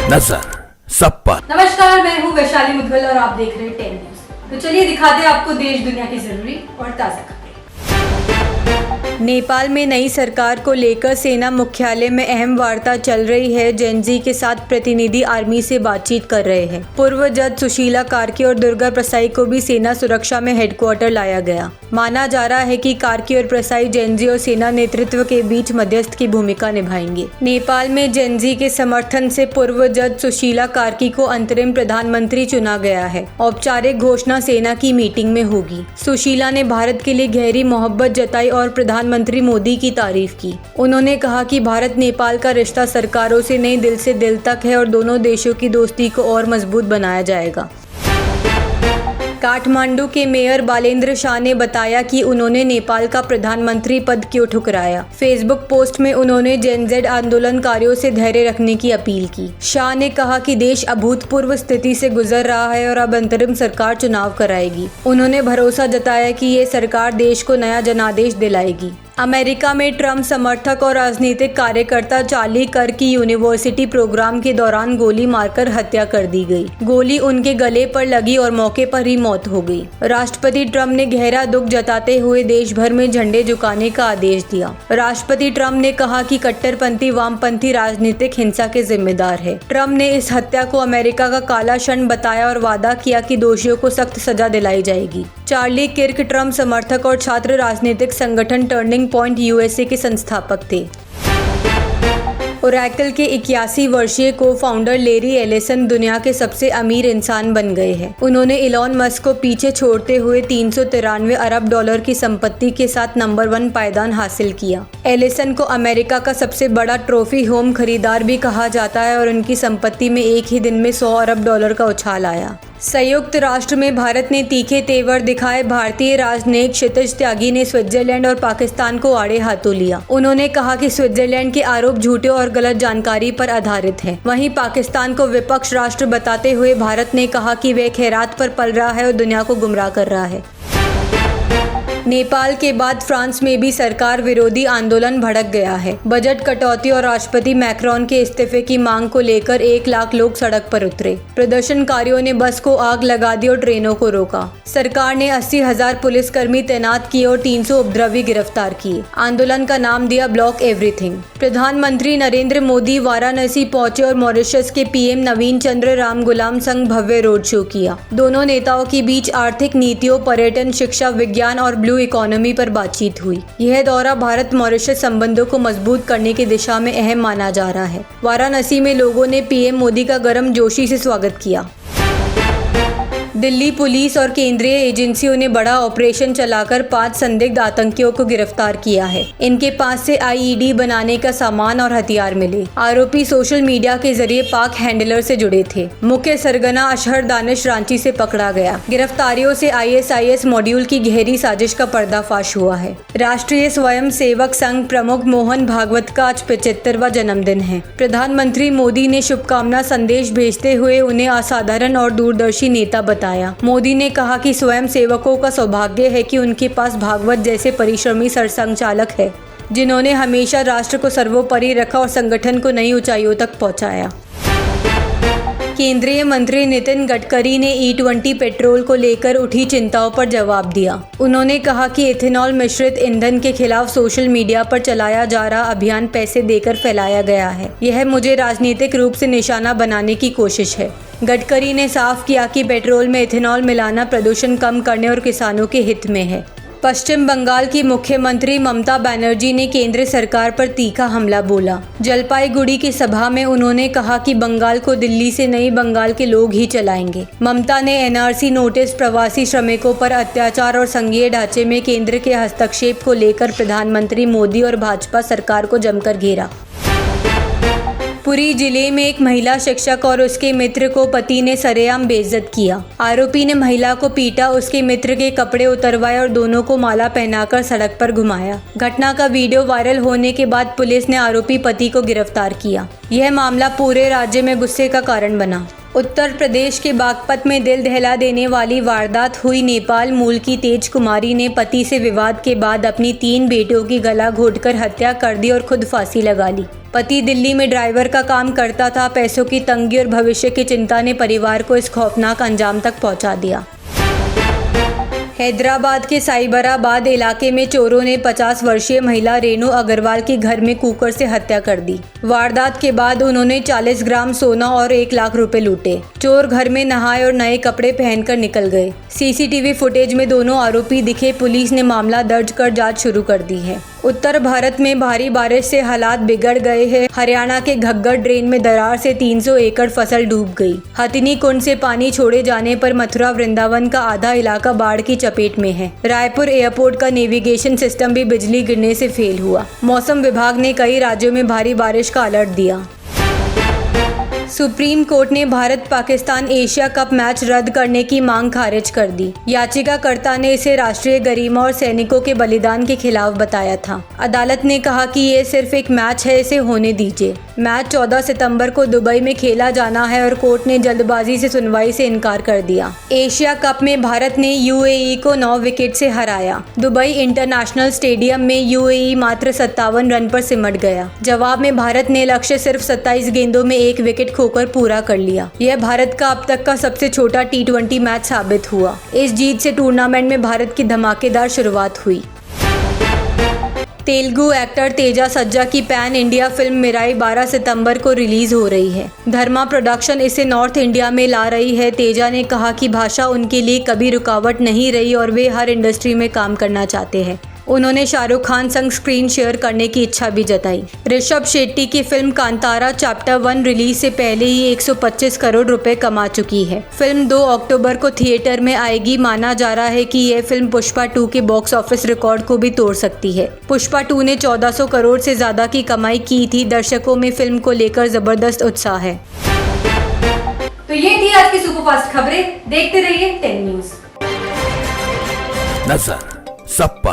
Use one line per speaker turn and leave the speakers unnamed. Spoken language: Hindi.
नजर सब पर।
नमस्कार, मैं हूँ वैशाली मुदगल और आप देख रहे हैं 10 न्यूज। तो चलिए दिखाते हैं आपको देश दुनिया की जरूरी और ताज़ा खबरें। नेपाल में नई सरकार को लेकर सेना मुख्यालय में अहम वार्ता चल रही है। जेनजी के साथ प्रतिनिधि आर्मी से बातचीत कर रहे हैं। पूर्व जज सुशीला कार्की और दुर्गा प्रसाई को भी सेना सुरक्षा में हेडक्वार्टर लाया गया। माना जा रहा है कि कार्की और प्रसाई जेनजी और सेना नेतृत्व के बीच मध्यस्थ की भूमिका निभाएंगे। नेपाल में जेनजी के समर्थन से पूर्व जज सुशीला कार्की को अंतरिम प्रधानमंत्री चुना गया है। औपचारिक घोषणा सेना की मीटिंग में होगी। सुशीला ने भारत के लिए गहरी मोहब्बत जताई और प्रधानमंत्री मोदी की तारीफ की। उन्होंने कहा कि भारत नेपाल का रिश्ता सरकारों से नहीं, दिल से दिल तक है और दोनों देशों की दोस्ती को और मजबूत बनाया जाएगा। काठमांडू के मेयर बालेंद्र शाह ने बताया कि उन्होंने नेपाल का प्रधानमंत्री पद क्यों ठुकराया। फेसबुक पोस्ट में उन्होंने जेनजेड आंदोलनकारियों से धैर्य रखने की अपील की। शाह ने कहा कि देश अभूतपूर्व स्थिति से गुजर रहा है और अब अंतरिम सरकार चुनाव कराएगी। उन्होंने भरोसा जताया कि ये सरकार देश को नया जनादेश दिलाएगी। अमेरिका में ट्रम्प समर्थक और राजनीतिक कार्यकर्ता चार्ली कर्क की यूनिवर्सिटी प्रोग्राम के दौरान गोली मारकर हत्या कर दी गई। गोली उनके गले पर लगी और मौके पर ही मौत हो गई। राष्ट्रपति ट्रम्प ने गहरा दुख जताते हुए देश भर में झंडे झुकाने का आदेश दिया। राष्ट्रपति ट्रम्प ने कहा कि कट्टरपंथी वामपंथी राजनीतिक हिंसा के जिम्मेदार है। ट्रम्प ने इस हत्या को अमेरिका का काला क्षण बताया और वादा किया कि दोषियों को सख्त सजा दिलाई जाएगी। चार्ली किर्क ट्रम्प समर्थक और छात्र राजनीतिक संगठन टर्निंग पॉइंट यूएसए के संस्थापक थे। ओरेकल के 81 वर्षीय को फाउंडर लेरी एलिसन दुनिया के सबसे अमीर इंसान बन गए हैं। उन्होंने इलॉन मस्क को पीछे छोड़ते हुए 393 अरब डॉलर की संपत्ति के साथ नंबर 1 पायदान हासिल किया। एलिसन को अमेरिका का सबसे बड़ा ट्रॉफी होम खरीदार भी कहा जाता है और उनकी संपत्ति में एक ही दिन में 100 अरब डॉलर का उछाल आया। संयुक्त राष्ट्र में भारत ने तीखे तेवर दिखाए। भारतीय राजनयिक क्षितिज त्यागी ने स्विट्जरलैंड और पाकिस्तान को आड़े हाथों लिया। उन्होंने कहा कि स्विट्जरलैंड के आरोप झूठे और गलत जानकारी पर आधारित हैं। वहीं पाकिस्तान को विपक्ष राष्ट्र बताते हुए भारत ने कहा कि वह खैरात पर पल रहा है और दुनिया को गुमराह कर रहा है। नेपाल के बाद फ्रांस में भी सरकार विरोधी आंदोलन भड़क गया है। बजट कटौती और राष्ट्रपति मैक्रोन के इस्तीफे की मांग को लेकर 1 लाख लोग सड़क पर उतरे। प्रदर्शनकारियों ने बस को आग लगा दी और ट्रेनों को रोका। सरकार ने 80,000 पुलिसकर्मी तैनात किए और 300 उपद्रवी गिरफ्तार किए। आंदोलन का नाम दिया ब्लॉक एवरीथिंग। प्रधानमंत्री नरेंद्र मोदी वाराणसी पहुंचे और मॉरिशस के पीएम नवीन चंद्र रामगुलाम संग भव्य रोड शो किया। दोनों नेताओं के बीच आर्थिक नीतियों, पर्यटन, शिक्षा, विज्ञान और ब्लू इकोनॉमी पर बातचीत हुई। यह दौरा भारत मॉरिशस संबंधों को मजबूत करने की दिशा में अहम माना जा रहा है। वाराणसी में लोगों ने पीएम मोदी का गर्मजोशी से स्वागत किया। दिल्ली पुलिस और केंद्रीय एजेंसियों ने बड़ा ऑपरेशन चलाकर 5 संदिग्ध आतंकियों को गिरफ्तार किया है। इनके पास से आईईडी बनाने का सामान और हथियार मिले। आरोपी सोशल मीडिया के जरिए पाक हैंडलर से जुड़े थे। मुख्य सरगना अशहर दानिश रांची से पकड़ा गया। गिरफ्तारियों से आईएसआईएस मॉड्यूल की गहरी साजिश का पर्दाफाश हुआ है। राष्ट्रीय स्वयं सेवक संघ प्रमुख मोहन भागवत का आज 75वां जन्मदिन है। प्रधानमंत्री मोदी ने शुभकामना संदेश भेजते हुए उन्हें असाधारण और दूरदर्शी नेता बताया। मोदी ने कहा कि स्वयं सेवकों का सौभाग्य है कि उनके पास भागवत जैसे परिश्रमी सरसंघचालक है, जिन्होंने हमेशा राष्ट्र को सर्वोपरि रखा और संगठन को नई ऊंचाइयों तक पहुंचाया। केंद्रीय मंत्री नितिन गडकरी ने E20 पेट्रोल को लेकर उठी चिंताओं पर जवाब दिया। उन्होंने कहा कि इथेनॉल मिश्रित ईंधन के खिलाफ सोशल मीडिया पर चलाया जा रहा अभियान पैसे देकर फैलाया गया है। यह मुझे राजनीतिक रूप से निशाना बनाने की कोशिश है। गडकरी ने साफ किया कि पेट्रोल में इथेनॉल मिलाना प्रदूषण कम करने और किसानों के हित में है। पश्चिम बंगाल की मुख्यमंत्री ममता बनर्जी ने केंद्र सरकार पर तीखा हमला बोला। जलपाईगुड़ी की सभा में उन्होंने कहा कि बंगाल को दिल्ली से नहीं, बंगाल के लोग ही चलाएंगे। ममता ने एनआरसी नोटिस, प्रवासी श्रमिकों पर अत्याचार और संघीय ढांचे में केंद्र के हस्तक्षेप को लेकर प्रधानमंत्री मोदी और भाजपा सरकार को जमकर घेरा। पुरी जिले में एक महिला शिक्षक और उसके मित्र को पति ने सरेआम बेइज्जत किया। आरोपी ने महिला को पीटा, उसके मित्र के कपड़े उतरवाए और दोनों को माला पहनाकर सड़क पर घुमाया। घटना का वीडियो वायरल होने के बाद पुलिस ने आरोपी पति को गिरफ्तार किया। यह मामला पूरे राज्य में गुस्से का कारण बना। उत्तर प्रदेश के बागपत में दिल दहला देने वाली वारदात हुई। नेपाल मूल की तेज कुमारी ने पति से विवाद के बाद अपनी 3 बेटियों की गला घोंटकर हत्या कर दी और खुद फांसी लगा ली। पति दिल्ली में ड्राइवर का काम करता था। पैसों की तंगी और भविष्य की चिंता ने परिवार को इस खौफनाक अंजाम तक पहुंचा दिया। हैदराबाद के साइबराबाद इलाके में चोरों ने 50 वर्षीय महिला रेणु अग्रवाल की घर में कुकर से हत्या कर दी। वारदात के बाद उन्होंने 40 ग्राम सोना और 1 लाख रुपए लूटे। चोर घर में नहाए और नए कपड़े पहनकर निकल गए। सीसीटीवी फुटेज में दोनों आरोपी दिखे। पुलिस ने मामला दर्ज कर जांच शुरू कर दी है। उत्तर भारत में भारी बारिश से हालात बिगड़ गए हैं। हरियाणा के घग्गर ड्रेन में दरार से 300 एकड़ फसल डूब गई। हथिनी कुंड से पानी छोड़े जाने पर मथुरा वृंदावन का आधा इलाका बाढ़ की चपेट में है। रायपुर एयरपोर्ट का नेविगेशन सिस्टम भी बिजली गिरने से फेल हुआ। मौसम विभाग ने कई राज्यों में भारी बारिश का अलर्ट दिया। सुप्रीम कोर्ट ने Bharat Pakistan Asia cup match रद्द करने की मांग खारिज कर दी। याचिकाकर्ता ने इसे राष्ट्रीय गरिमा और सैनिकों के बलिदान के खिलाफ बताया था। अदालत ने कहा कि ये सिर्फ एक मैच है, इसे होने दीजिए। मैच 14 सितंबर को दुबई में खेला जाना है और कोर्ट ने जल्दबाजी से सुनवाई से इनकार कर दिया। एशिया कप में भारत ने यूएई को 9 विकेट से हराया। दुबई इंटरनेशनल स्टेडियम में यूएई मात्र 57 रन पर सिमट गया। जवाब में भारत ने लक्ष्य सिर्फ 27 गेंदों में 1 विकेट खोकर पूरा कर लिया। यह भारत का अब तक का सबसे छोटा T20 मैच साबित हुआ। इस जीत से टूर्नामेंट में भारत की धमाकेदार शुरुआत हुई। तेलुगु एक्टर तेजा सज्जा की पैन इंडिया फिल्म मिराई 12 सितंबर को रिलीज हो रही है। धर्मा प्रोडक्शन इसे नॉर्थ इंडिया में ला रही है। तेजा ने कहा कि भाषा उनके लिए कभी रुकावट नहीं रही और वे हर इंडस्ट्री में काम करना चाहते हैं। उन्होंने शाहरुख खान संग स्क्रीन शेयर करने की इच्छा भी जताई। ऋषभ शेट्टी की फिल्म कांतारा चैप्टर 1 रिलीज से पहले ही 125 करोड़ रुपए कमा चुकी है। फिल्म 2 अक्टूबर को थिएटर में आएगी। माना जा रहा है कि यह फिल्म पुष्पा 2 के बॉक्स ऑफिस रिकॉर्ड को भी तोड़ सकती है। पुष्पा 2 ने 1400 करोड़ से ज्यादा की कमाई की थी। दर्शकों में फिल्म को लेकर जबरदस्त उत्साह है।
तो ये थी आज की सुपरफास्ट खबरें। देखते रहिए 10 न्यूज।
नजर सब पर।